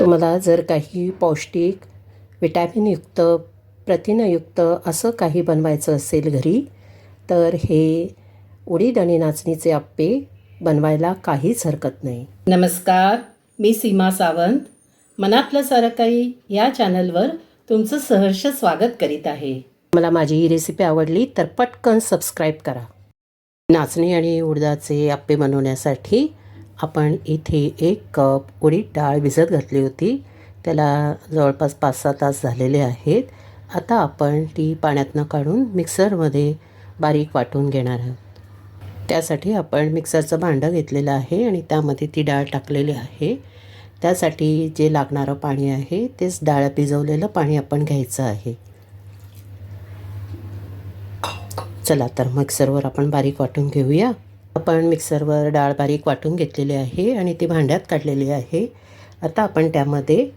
तुम्हाला जर काही पौष्टिक, विटॅमिनयुक्त, प्रथिनयुक्त असं काही बनवायचं असेल घरी, तर हे उडीद आणि नाचणीचे अप्पे बनवायला काहीच हरकत नाही. नमस्कार, मी सीमा सावंत. मनातलं सारं काही या चॅनलवर तुमचं सहर्ष स्वागत करीत आहे. मला माझी ही रेसिपी आवडली तर पटकन सबस्क्राईब करा. नाचणी आणि उडदाचे अप्पे बनवण्यासाठी आपण इथे 1 कप उडीद डाळ भिजत घातली होती. त्याला जवळपास 5-6 तास झालेले आहेत. आता आपण ती पाण्यातनं काढून मिक्सरमध्ये बारीक वाटून घेणार आहोत. त्यासाठी आपण मिक्सरचं भांडं घेतलेलं आहे आणि त्यामध्ये ती डाळ टाकलेली आहे. त्यासाठी जे लागणारं पाणी आहे तेच डाळ भिजवलेलं पाणी आपण घ्यायचं आहे. चला तर मिक्सरवर आपण बारीक वाटून घेऊया. आपण मिक्सरवर डाळ बारीक वाटून घेतलेली आहे आणि ती भांड्यात काढलेली आहे. आता आपण त्यामध्ये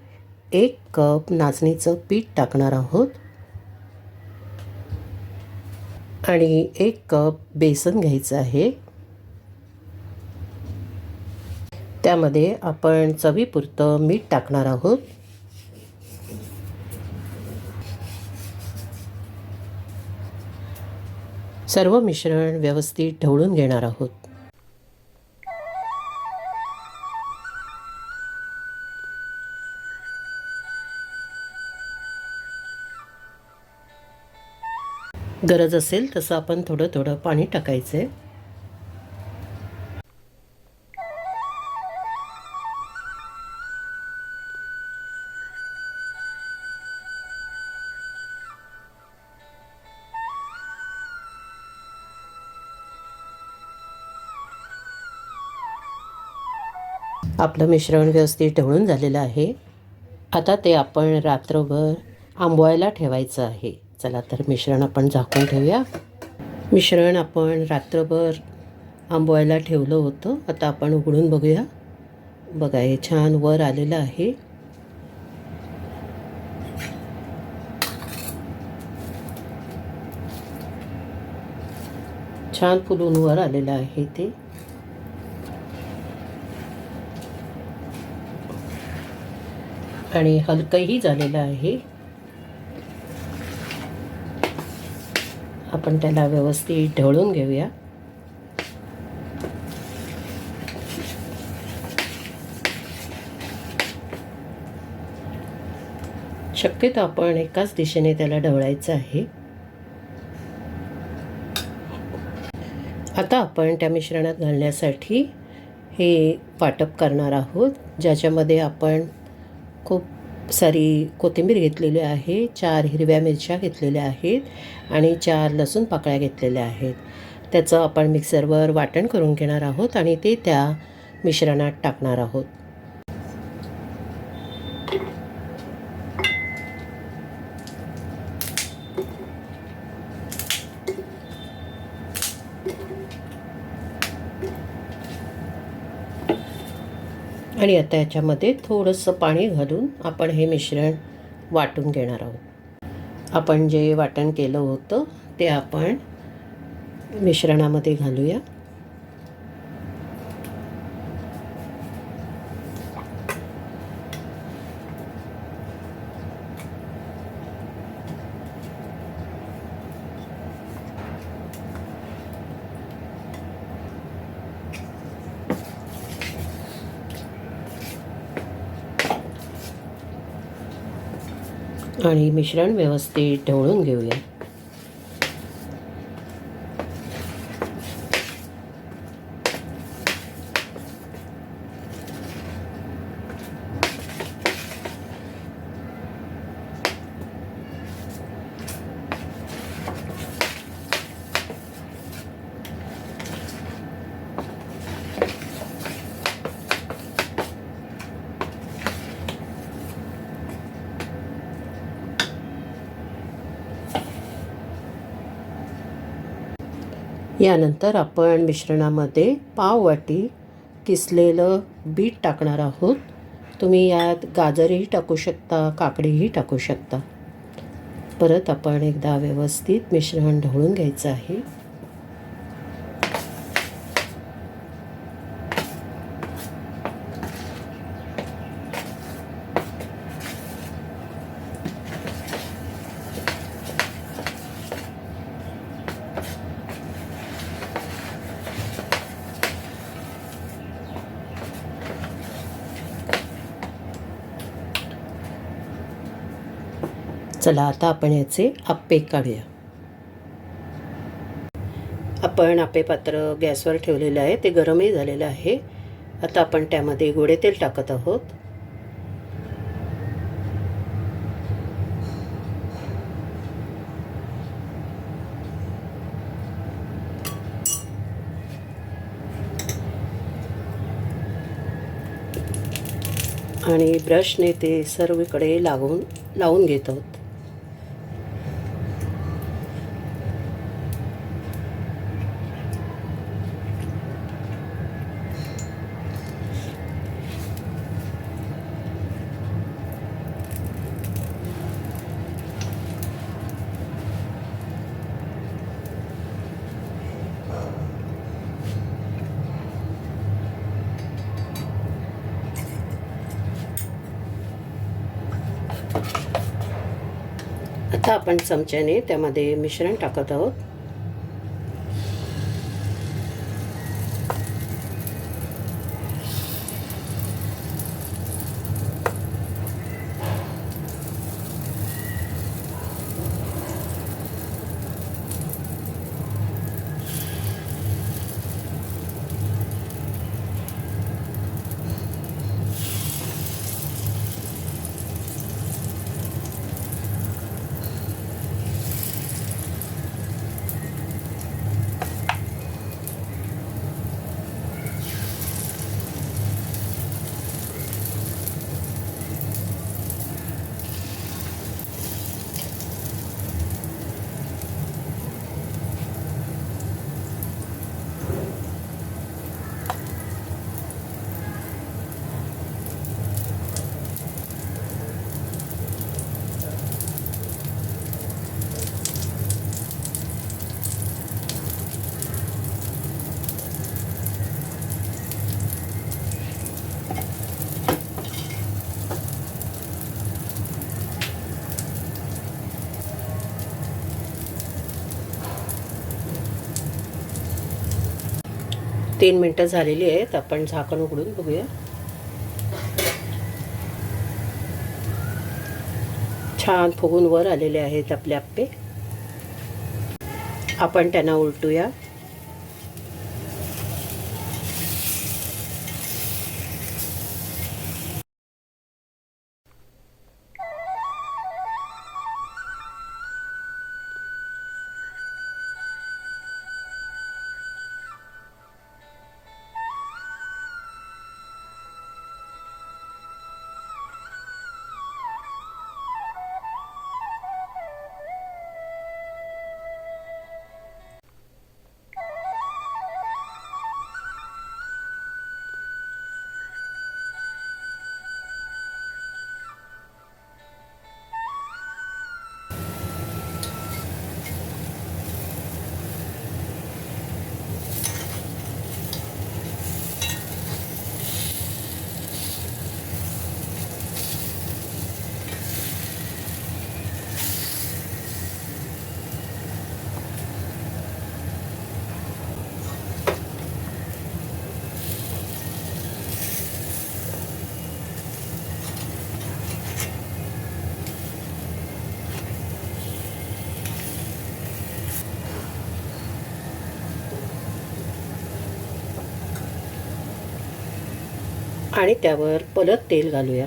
1 कप नाचणीचं पीठ टाकणार आहोत आणि 1 कप बेसन घ्यायचं आहे. त्यामध्ये आपण चवीपुरतं मीठ टाकणार आहोत. सर्व मिश्रण व्यवस्थित ढवळून घेणार आहोत. गरज असेल तसं आपण थोडं थोडं पाणी टाकायचं आहे. आपलं मिश्रण व्यवस्थित ढवळून झालेलं आहे. आता ते आपण रात्रभर आंबवायला ठेवायचं आहे. चला तर मिश्रण आपण झाकून ठेवूया. मिश्रण आपण रात्रभर आंबवायला ठेवलं होतं. आता आपण उघडून बघूया. बघा, हे छान वर आलेलं आहे. छान फुलून वर आलेलं आहे ते. आणि हलकंही झालेलं आहे. आपण त्याला व्यवस्थित ढवळून घेऊया. शक्यतो आपण एकाच दिशेने त्याला ढवळायचं आहे. आता आपण त्या मिश्रणात घालण्यासाठी हे वाटप करणार आहोत, ज्याच्यामध्ये आपण खूप सारी कोथिंबीर घेतलेली आहे, 4 हिरव्या मिरच्या घेतलेल्या आहेत आणि 4 लसूण पाकळ्या घेतलेल्या आहेत. त्याचं आपण मिक्सरवर वाटण करून घेणार आहोत आणि ते त्या मिश्रणात टाकणार आहोत. आणि आता याच्यामध्ये थोडंसं पाणी घालून आपण हे मिश्रण वाटून घेणार आहोत. आपण जे वाटण केलं होतं ते आपण मिश्रणामध्ये घालूया. आणि मिश्रण व्यवस्थित ढवळून घेऊया. यानंतर आपण मिश्रणामध्ये पाव वाटी किसलेलं बीट टाकणार आहोत. तुम्ही यात गाजरही टाकू शकता, काकडीही टाकू शकता. परत आपण एकदा व्यवस्थित मिश्रण ढवळून घ्यायचं आहे. चला आता आपण याचे आप्पे काढूया. आपण आप्पे पात्र गॅसवर ठेवलेलं आहे, ते गरमही झालेलं आहे. आता आपण त्यामध्ये गोडे तेल टाकत आहोत. आणि ब्रशने ते सर्वीकडे लावून घेत आहोत. आता आपण चमच्याने त्यामध्ये मिश्रण टाकत आहोत. तीन मिनटं झालेली आहेत. आपण झाकण उघडून बघूया. छान फुगून वर आलेले आहेत आपले आप्पे. आपण त्यांना उलटूया. आणि त्यावर परत तेल घालूया.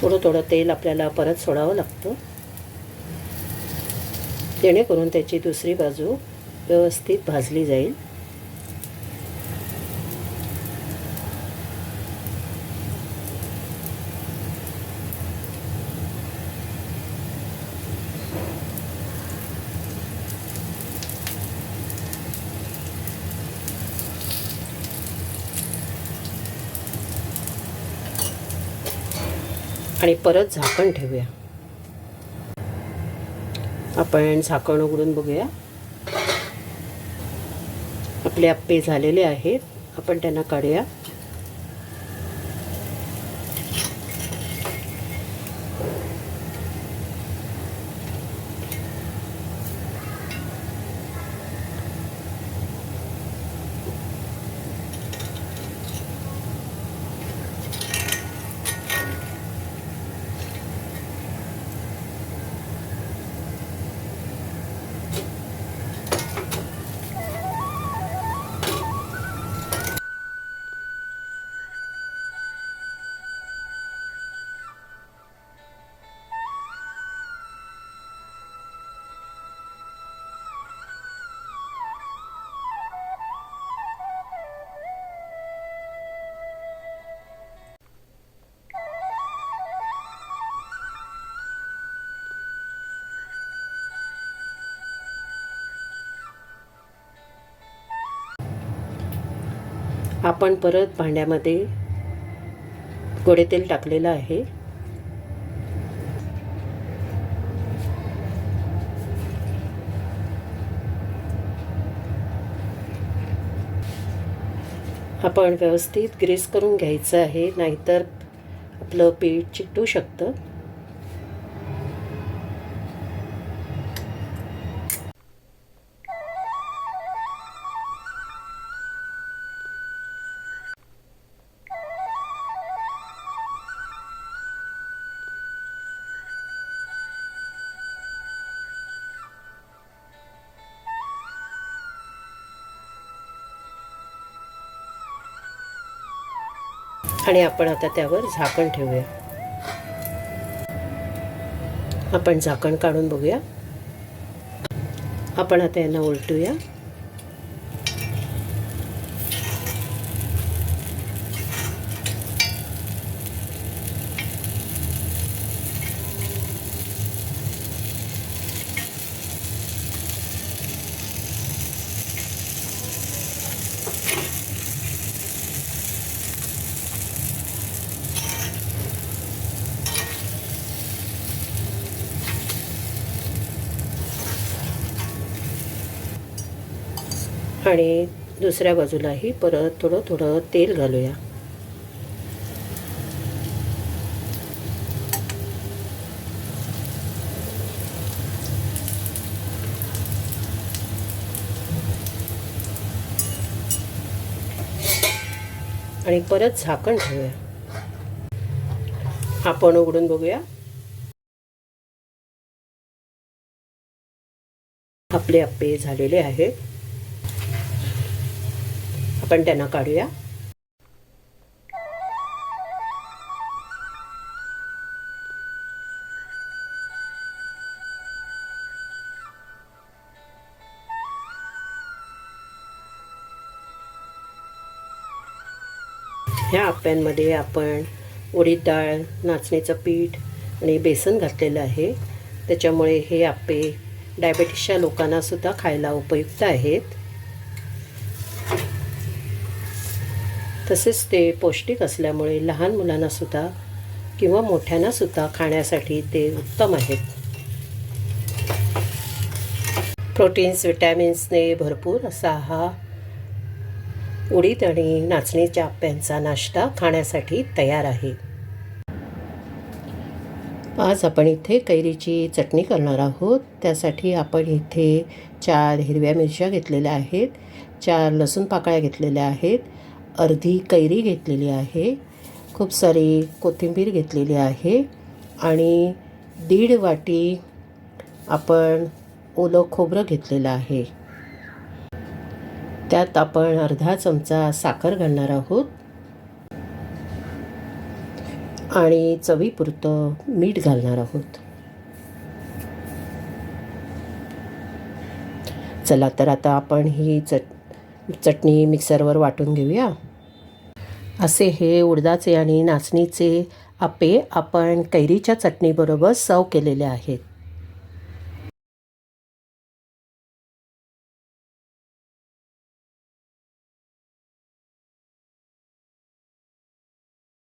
थोडं थोडं तेल आपल्याला परत सोडावं लागतं, जेणेकरून त्याची दुसरी बाजू व्यवस्थित भाजली जाईल. आणि परत झाकण ठेवूया. आपण झाकण उघडून बघूया. आपले आप्पे झालेले आहेत. आपण त्यांना काढूया. आपण परत भांड्यामध्ये गोडे तेल टाकलेलं आहे. आपण व्यवस्थित ग्रीस करून घ्यायचं आहे, नाहीतर आपलं पीठ चिकटू शकतं. आणि आपण आता त्यावर झाकण ठेवूया. आपण झाकण काढून बघूया. आपण आता यांना उलटूया. आणि दुसऱ्या बाजूलाही परत थोडं थोडं तेल घालूया. आणि परत झाकण ठेवूया. आपण उघडून बघूया. आपले अप्पे झालेले आहेत. आपण त्यांना काढूया. ह्या अप्प्यांमध्ये आपण उडीद डाळ, नाचणीचं पीठ आणि बेसन घातलेलं आहे. त्याच्यामुळे हे अप्पे डायबेटिसच्या लोकांनासुद्धा खायला उपयुक्त आहेत. तसेच ते पौष्टिक असल्यामुळे लहान मुलांनासुद्धा किंवा मोठ्यांनासुद्धा खाण्यासाठी ते उत्तम आहेत. प्रोटीन्स, विटॅमिन्सने भरपूर असा हा उडीद आणि नाचणीच्या अप्प्यांचा नाश्ता खाण्यासाठी तयार आहे. आज आपण इथे कैरीची चटणी करणार आहोत. त्यासाठी आपण इथे 4 हिरव्या मिरच्या घेतलेल्या आहेत, 4 लसूण पाकळ्या घेतलेल्या आहेत, अर्धी कैरी घेतलेली आहे, खूप सारी कोथिंबीर घेतलेली आहे आणि 1.5 वाटी आपण ओलं खोबरं घेतलेलं आहे. त्यात आपण अर्धा चमचा साखर घालणार आहोत आणि चवीपुरतं मीठ घालणार आहोत. चला तर आता आपण ही चटणी मिक्सरवर वाटून घेऊया. असे हे उडदाचे आणि नाचणीचे अप्पे आपण कैरीच्या चटणीबरोबर सर्व केलेले आहेत.